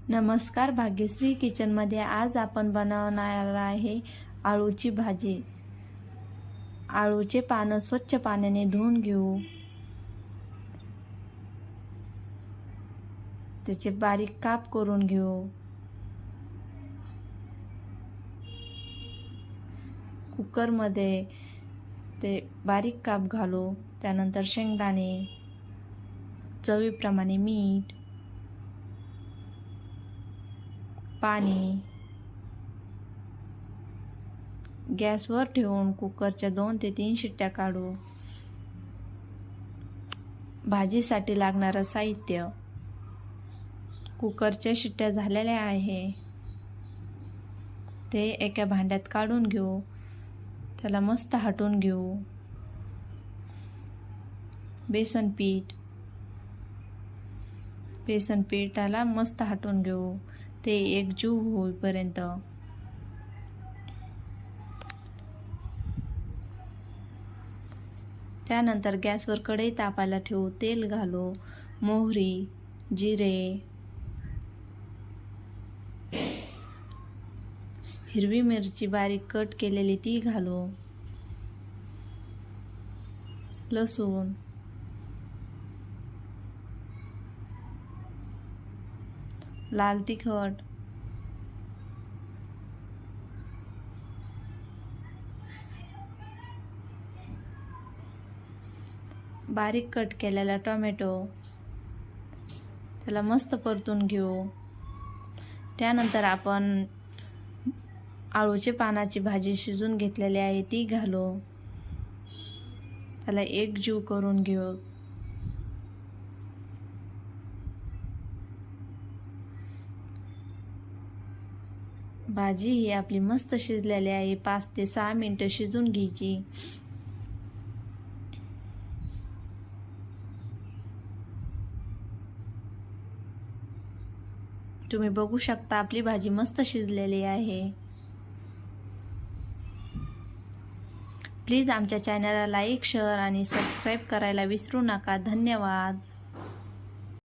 नमस्कार, भाग्यश्री किचनमध्ये आज आपण बनवणार आहे आळूची भाजी। आळूचे पानं स्वच्छ पाण्याने धुवून घेऊ। त्याचे बारीक काप करून घेऊ। कुकरमध्ये ते बारीक काप घालू। त्यानंतर शेंगदाणे, चवीप्रमाणे मीठ, पाणी, गॅसवर ठेवून कुकरच्या 2 ते 3 शिट्ट्या काढू। भाजीसाठी लागणारं साहित्य: कुकरच्या शिट्ट्या झालेल्या आहे, ते एका भांड्यात काढून घेऊ। त्याला मस्त हटवून घेऊ। बेसन पीठाला मस्त हटवून घेऊ, ते एकजीव होईपर्यंत। त्यानंतर गॅसवर कढई तापायला ठेवू। तेल घालू, मोहरी, जिरे, हिरवी मिरची बारीक कट केलेली ती घालू, लसूण, लाल तिखट, बारीक कट केलेला टोमॅटो, त्याला मस्त परतून घेऊ। त्यानंतर आपण आळूचे पानाची भाजी शिजून घेतलेली आहे ती घालू, त्याला एकजीव करून घेऊ। भाजी ही आपली मस्त शिजलेली आहे। 5 ते 6 मिनिटं शिजून घ्यायची। तुम्ही बघू शकता आपली भाजी मस्त शिजलेली आहे। प्लीज आमच्या चॅनलला लाईक, शेअर आणि सबस्क्राईब करायला विसरू नका। धन्यवाद।